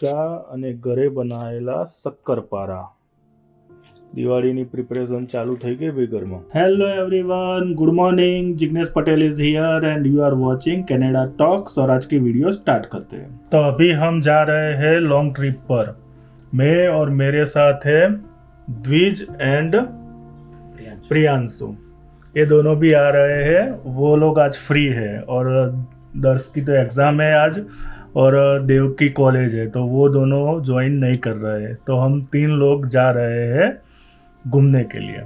ચા અને ઘરે બનાવેલા શક્કરપારા. દિવાળીની પ્રિપરેશન ચાલू થઈ ગઈ ભાઈ ઘરમાં. Hello everyone, good morning. Jignesh Patel is here and you are watching Canada talks. और आज की वीडियो स्टार्ट करते हैं. तो अभी हम जा रहे हैं लॉन्ग ट्रिप पर. मैं और मेरे साथ है द्विज एंड प्रियांशु. ये दोनों भी आ रहे हैं. वो लोग आज फ्री है और दर्श की तो एग्ज़ाम है आज और देव की कॉलेज है, तो वो दोनों ज्वाइन नहीं कर रहे हैं. तो हम 3 लोग जा रहे हैं घूमने के लिए.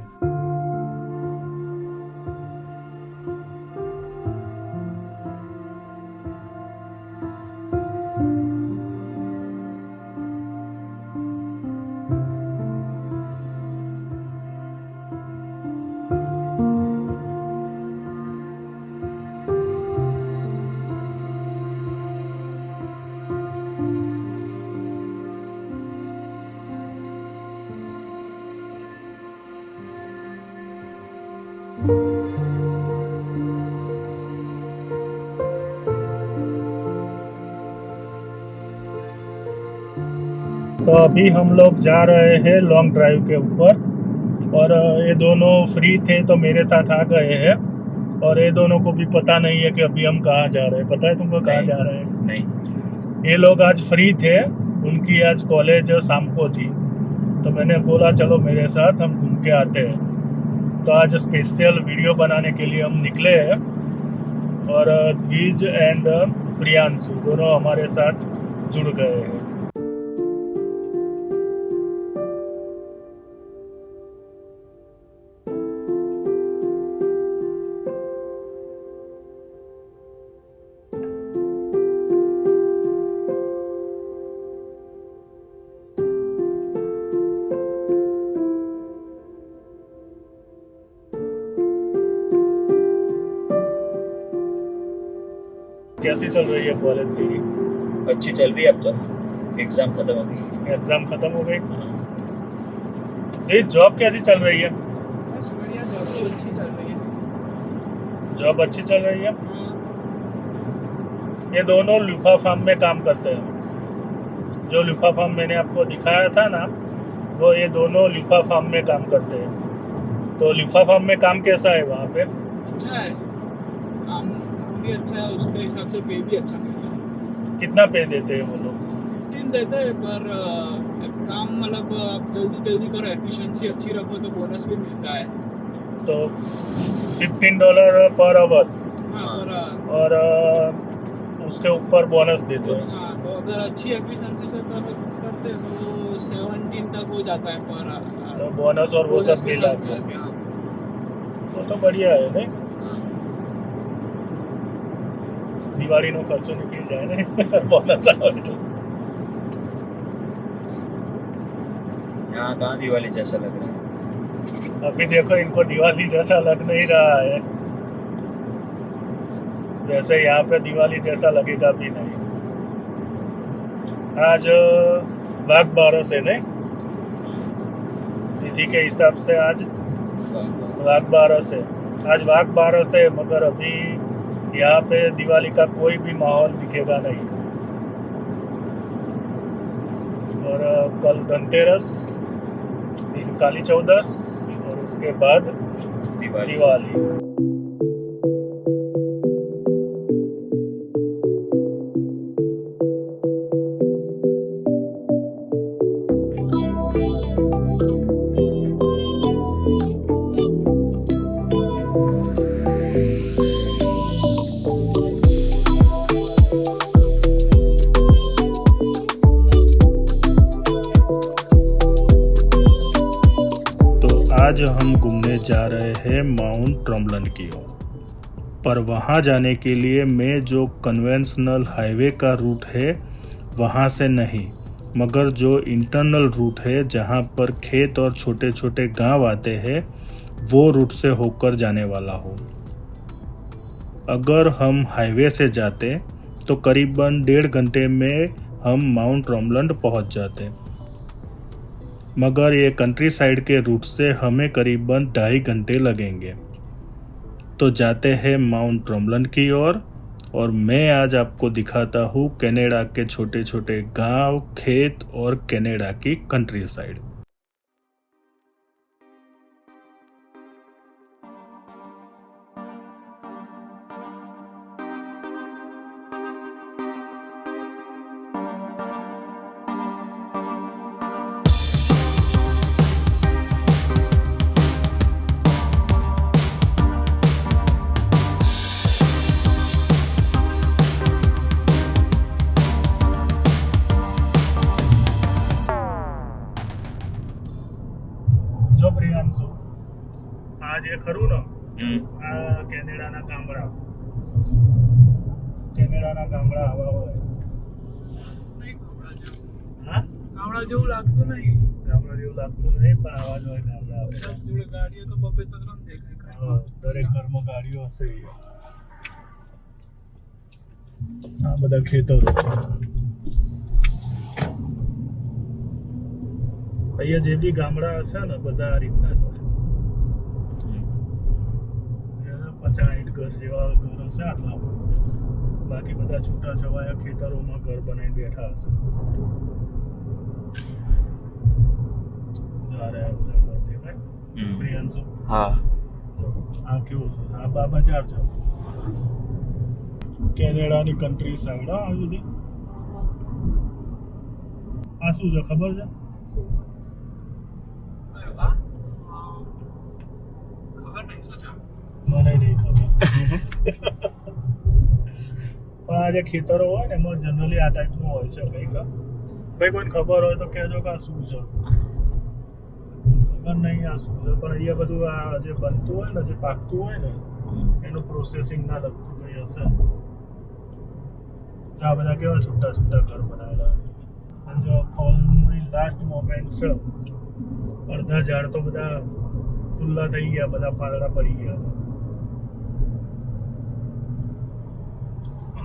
तो अभी हम लोग जा रहे हैं लॉन्ग ड्राइव के ऊपर और ये दोनों फ्री थे तो मेरे साथ आ गए हैं. और ये दोनों को भी पता नहीं है कि अभी हम कहाँ जा रहे हैं. पता है तुमको कहाँ जा रहे हैं? नहीं. ये लोग आज फ्री थे, उनकी आज कॉलेज शाम को थी, तो मैंने बोला चलो मेरे साथ हम घूम के आते हैं. तो आज स्पेशल वीडियो बनाने के लिए हम निकले हैं और द्विज एंड प्रियांशु दोनों हमारे साथ जुड़ गए हैं. कैसी चल रही है कॉलेज तेरी? अच्छी चल रही है. अब तो एग्जाम खत्म हो गई. एग्जाम खत्म हो गई. ये जॉब कैसी चल रही है? बस बढ़िया. जॉब तो अच्छी चल रही है. जॉब अच्छी चल रही है. ये दोनों लुफा फार्म में काम करते हैं. जो लुफा फार्म मैंने आपको दिखाया था ना, वो ये दोनों लुफा फार्म में काम करते हैं. तो लुफा फार्म में काम कैसा है वहाँ पे? अच्छा है. काम भी अच्छा है, उसके हिसाब से पे भी अच्छा मिलता है. कितना पे देते हैं वो लोग? 15 देते हैं, पर काम मतलब आप जल्दी करो, एफिशिएंसी अच्छी रखो तो बोनस भी मिलता है. तो $15 पर आवर. हाँ, पर और उसके ऊपर बोनस देते हैं. हाँ, तो अगर अच्छी एफिशिएंसी से करते हैं तो 17 तक हो जाता है पर तो बोनस और वो सब मिला के. तो बढ़िया है नहीं? દિવાળીનો ખર્ચો નીકળી જાય ને બોનસ આવે. यहाँ कहाँ दिवाली जैसा लग रहा है. अभी देखो इनको दिवाली जैसा लग नहीं रहा है. वैसे यहाँ पे दिवाली जैसा लगेगा भी नहीं. आज वाघ बारस है नहीं? तिथि के हिसाब से आज वाघ बारस है. आज वाघ बारस है, मगर अभी यहाँ पे दिवाली का कोई भी माहौल दिखेगा नहीं. और कल धनतेरस, फिर काली चौदस और उसके बाद दिवाली. आज हम घूमने जा रहे हैं माउंट ट्रम्बलन की ओर. पर वहाँ जाने के लिए मैं जो कन्वेंशनल हाईवे का रूट है वहाँ से नहीं, मगर जो इंटरनल रूट है जहाँ पर खेत और छोटे छोटे गांव आते हैं, वो रूट से होकर जाने वाला हूँ. अगर हम हाईवे से जाते तो करीबन 1.5 घंटे में हम माउंट ट्रम्बलन पहुँच जाते, मगर ये कंट्री साइड के रूट से हमें करीबन 2.5 घंटे लगेंगे. तो जाते हैं माउंट ट्रम्बलन की ओर और मैं आज आपको दिखाता हूँ कनाडा के छोटे छोटे गांव, खेत और कनाडा की कंट्री साइड। જો પ્રિયાંશુ, આ જે ખરું ને આ કેનેડાના ગામડા આવા હોય. હા, ગામડા જેવું લાગતું નહીં. ગામડા જેવું લાગતું નહીં, પણ આવા જ હોય ગામડા. જોડે ગાડીઓ તો બપે ત્રણ દેખાય. દરેક ઘરમાં ગાડીઓ હશે. આ બધા ખેતરો અહીંયા જે બી ગામડા હશે ને બધા આ રીતના જ હોય. 50-60 ઘર જેવા ઘર હશે આટલા. બાકી બધા છૂટા છવાયા ખેતરોમાં ઘર બનાવી બેઠા હશે. જ્યારે આ બધા ઘર દેખાય પ્રિયાંશુ. હા, આ કેવું છે? આ બજાર છે કેનેડાની કન્ટ્રી સાઈડ. આ બધી આ શું છે ખબર છે? મને નહીં ખબર. પણ આ જે ખેતરો હોય ને એમાં જનરલી આ ટાઈપનું હોય છે કંઈક. ભાઈ કોઈને ખબર હોય તો કહેજો કે આ શું છે. ખબર નહીં આ શું છે, પણ અહીંયા બધું આ જે બનતું હોય ને, જે પાકતું હોય ને એનું પ્રોસેસિંગ ના લગતું કંઈ હશે. આ બધા કેવા છૂટા છૂટા ઘર બનાવેલા. અને જો ફોલની લાસ્ટ મોમેન્ટ છે, અડધા ઝાડ તો બધા ખુલ્લા થઈ ગયા, બધા પાંદડા પડી ગયા.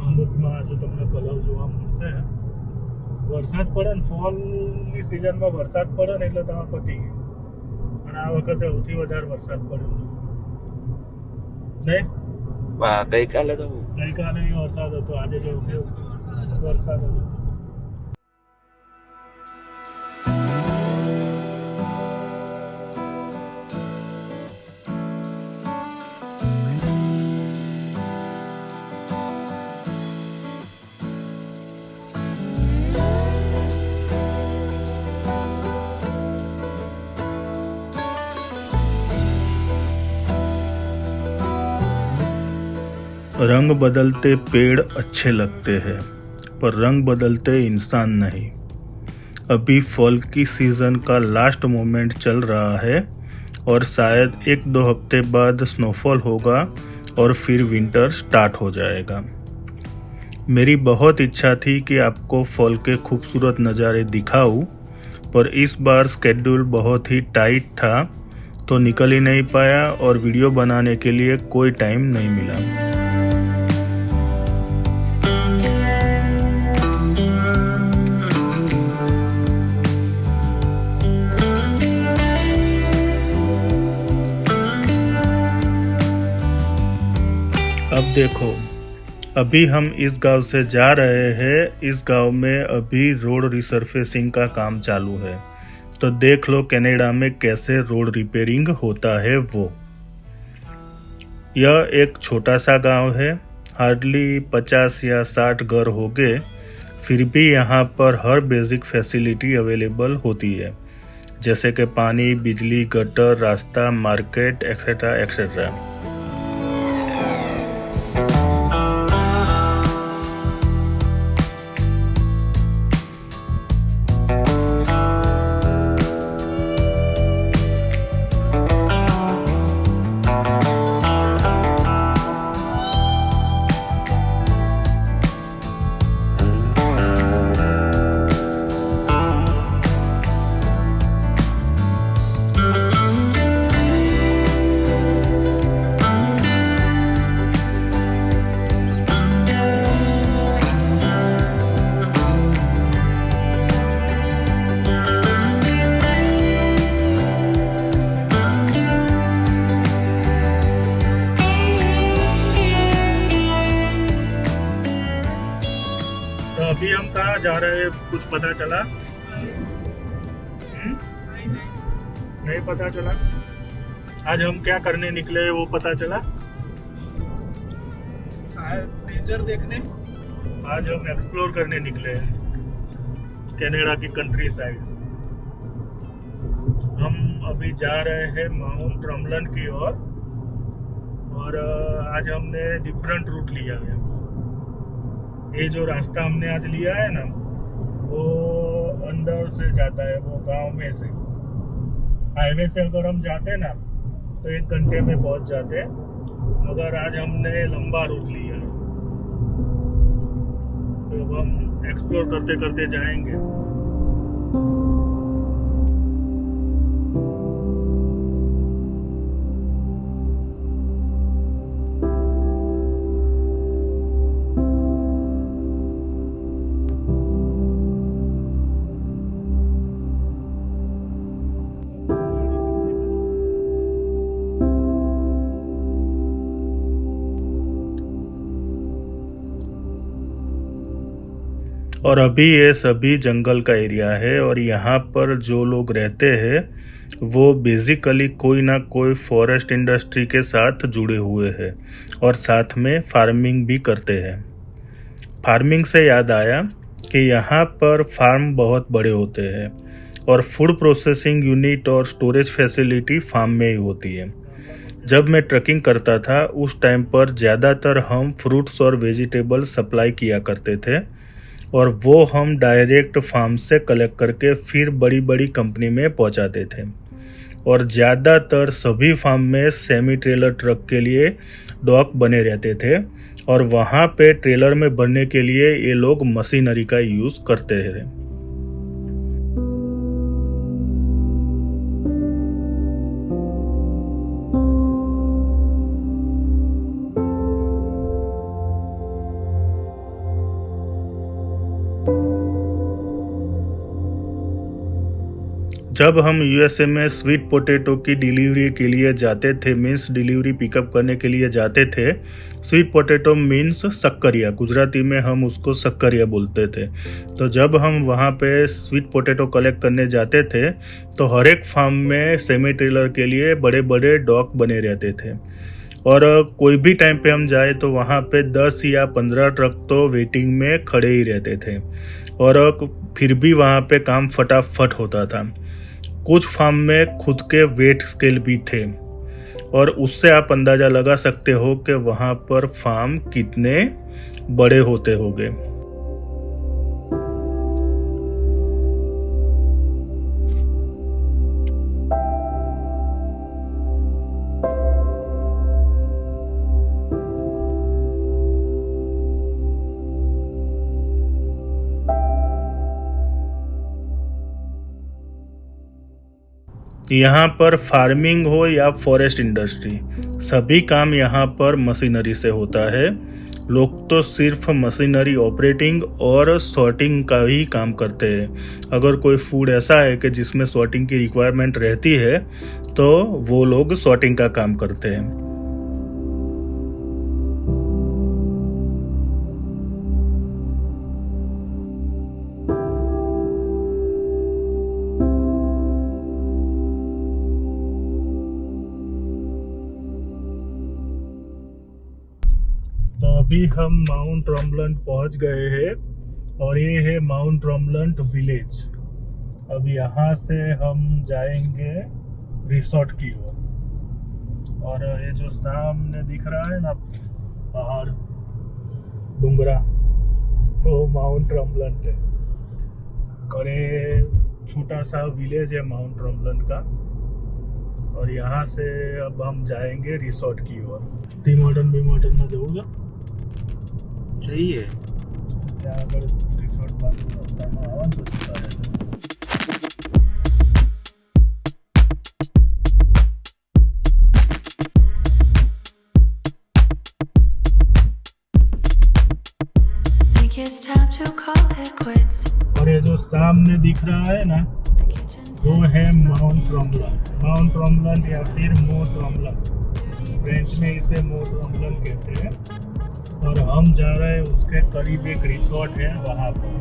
અમુકમાં જો તમને કલર જોવા મળશે, વરસાદ પડે ને, ફોલની સિઝનમાં વરસાદ પડે ને એટલે તમે પતી ગયું. અને આ વખતે સૌથી વધારે વરસાદ પડ્યો નહીં. ગઈકાલે તો ગઈકાલે વરસાદ હતો, આજે જો વરસાદ હતો. रंग बदलते पेड़ अच्छे लगते हैं, पर रंग बदलते इंसान नहीं। अभी फॉल की सीज़न का लास्ट मोमेंट चल रहा है और शायद 1-2 हफ्ते बाद स्नोफॉल होगा और फिर विंटर स्टार्ट हो जाएगा। मेरी बहुत इच्छा थी कि आपको फॉल के खूबसूरत नज़ारे दिखाऊं, पर इस बार स्केड्यूल बहुत ही टाइट था तो निकल ही नहीं पाया और वीडियो बनाने के लिए कोई टाइम नहीं मिला। अब देखो, अभी हम इस गांव से जा रहे हैं। इस गांव में अभी रोड रिसर्फेसिंग का काम चालू है, तो देख लो कनाडा में कैसे रोड रिपेयरिंग होता है वो। यह एक छोटा सा गांव है, हार्डली 50 या 60 घर होंगे, फिर भी यहाँ पर हर बेसिक फैसिलिटी अवेलेबल होती है, जैसे कि पानी, बिजली, गटर, रास्ता, मार्केट एक्सेट्रा एक्सेट्रा। कुछ पता चला? नहीं पता चला। आज हम क्या करने निकले वो पता चला? शायद नेचर देखने। आज हम एक्सप्लोर करने निकले हैं कनाडा की कंट्री साइड। हम अभी जा रहे हैं माउंट रमलन की ओर और आज हमने डिफरेंट रूट लिया है। ये जो रास्ता हमने आज लिया है ना वो अंदर से जाता है, वो गांव में से। हाईवे से अगर हम जाते ना तो 1 घंटे में पहुंच जाते, मगर आज हमने लंबा रूट लिया है तो अब हम एक्सप्लोर करते करते जाएंगे। और अभी ये सभी जंगल का एरिया है और यहाँ पर जो लोग रहते हैं वो बेसिकली कोई ना कोई फॉरेस्ट इंडस्ट्री के साथ जुड़े हुए हैं और साथ में फार्मिंग भी करते हैं। फार्मिंग से याद आया कि यहाँ पर फार्म बहुत बड़े होते हैं और फूड प्रोसेसिंग यूनिट और स्टोरेज फैसिलिटी फार्म में ही होती है। जब मैं ट्रकिंग करता था उस टाइम पर ज़्यादातर हम फ्रूट्स और वेजिटेबल सप्लाई किया करते थे और वो हम डायरेक्ट फार्म से कलेक्ट करके फिर बड़ी बड़ी कंपनी में पहुंचाते थे। और ज़्यादातर सभी फार्म में सेमी ट्रेलर ट्रक के लिए डॉक बने रहते थे और वहाँ पे ट्रेलर में भरने के लिए ये लोग मशीनरी का यूज़ करते थे। जब हम यूएसए में स्वीट पोटैटो की डिलीवरी के लिए जाते थे, मीन्स डिलीवरी पिकअप करने के लिए जाते थे। स्वीट पोटैटो मीन्स शक्करिया, गुजराती में हम उसको शक्करिया बोलते थे। तो जब हम वहाँ पे स्वीट पोटैटो कलेक्ट करने जाते थे तो हर एक फार्म में सेमी ट्रेलर के लिए बड़े बड़े डॉक बने रहते थे और कोई भी टाइम पे हम जाए तो वहाँ पे 10 या 15 ट्रक तो वेटिंग में खड़े ही रहते थे और फिर भी वहाँ पे काम फटाफट होता था। कुछ फार्म में खुद के वेट स्केल भी थे और उससे आप अंदाज़ा लगा सकते हो कि वहाँ पर फार्म कितने बड़े होते होंगे। यहाँ पर फार्मिंग हो या फॉरेस्ट इंडस्ट्री, सभी काम यहाँ पर मशीनरी से होता है। लोग तो सिर्फ मशीनरी ऑपरेटिंग और सॉर्टिंग का ही काम करते हैं। अगर कोई फूड ऐसा है कि जिसमें सॉर्टिंग की रिक्वायरमेंट रहती है तो वो लोग सॉर्टिंग का काम करते हैं। अभी हम माउंट रमलन पहुंच गए हैं और ये है माउंट रमलन विलेज। अब यहाँ से हम जाएंगे रिसोर्ट की ओर और ये जो सामने दिख रहा है ना पहाड़ डूंगरा, वो माउंट रमलन है और ये छोटा सा विलेज है माउंट रमलन का। और यहाँ से अब हम जाएंगे रिसोर्ट की ओर। टी-मॉडर्न में जाऊँगा सही है ત્યાં આગળ રિસોર્ટ બાજુ રસ્તામાં આવવાનું તો જતા રહેશે। Think it's time to call it quits. और ये जो सामने दिख रहा है ना वो है माउंट रमलन या फिर मोट रमलन, फ्रेंच में इसे मोट रमलन कहते हैं। और हम जा रहे हैं उसके करीब एक रिसोर्ट है वहाँ पर।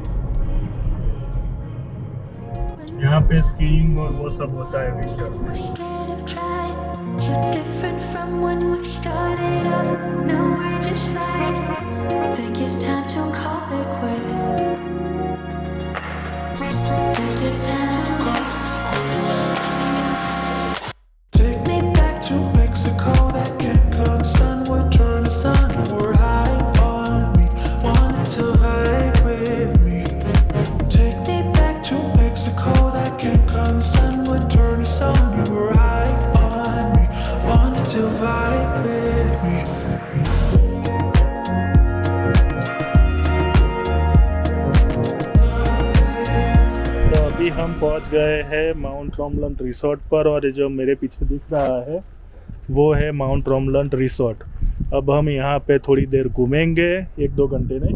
यहाँ पे स्कीइंग और वो सब होता है winter We're scared of trying. So different from when we started off. Now we're just like, think it's time to call it quit. Think it's time to call. Take me back to Mexico, that Cancun sun would turn to sun. We're high on me, wanted to vibe with me. Take me back to Mexico, that Cancun sun would turn to sun. You were high on me, wanted to vibe with me. तो अभी हम पहुंच गए हैं mount रोमलैंड resort पर, और ये जो मेरे पीछे दिख रहा है वो है माउंट रोमलैंड रिसोर्ट। अब हम यहाँ पे थोड़ी देर घूमेंगे, 1-2 घंटे नहीं,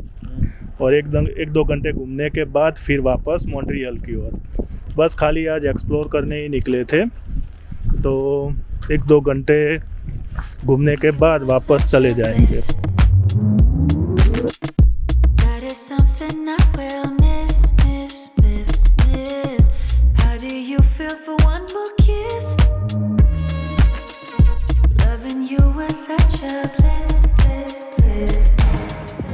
और एक दो घंटे घूमने के बाद फिर वापस मॉन्ट्रियल की ओर। बस खाली आज एक्सप्लोर करने ही निकले थे, तो 1-2 घंटे घूमने के बाद वापस चले जाएंगे। That is something I will miss, miss, miss, miss. How do you feel for one more kiss? Loving you was such a bliss, bliss, bliss.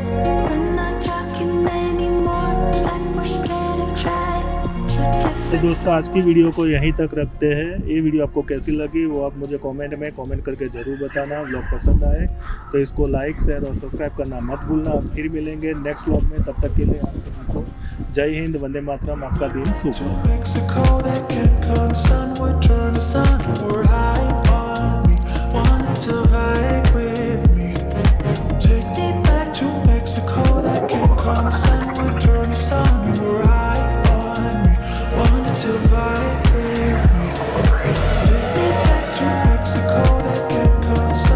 We're not talking anymore. It's like we're scared of trying. So तो different. दोस्तों आज की video को यहीं तक रखते हैं। ये वीडियो आपको कैसी लगी वो आप मुझे कमेंट में कमेंट करके ज़रूर बताना। व्लॉग पसंद आए तो इसको लाइक, शेयर और सब्सक्राइब करना मत भूलना। फिर मिलेंगे नेक्स्ट व्लॉग में, तब तक के लिए आप सभी को जय हिंद, वंदे मातरम। आपका दिन शुभ हो। Mexico, that Cancun sun would turn to sun. We're high on me, wanted to vibe with me. Take me back to Mexico, that Cancun sun would turn to sun. We're high on me, wanted to vibe with me.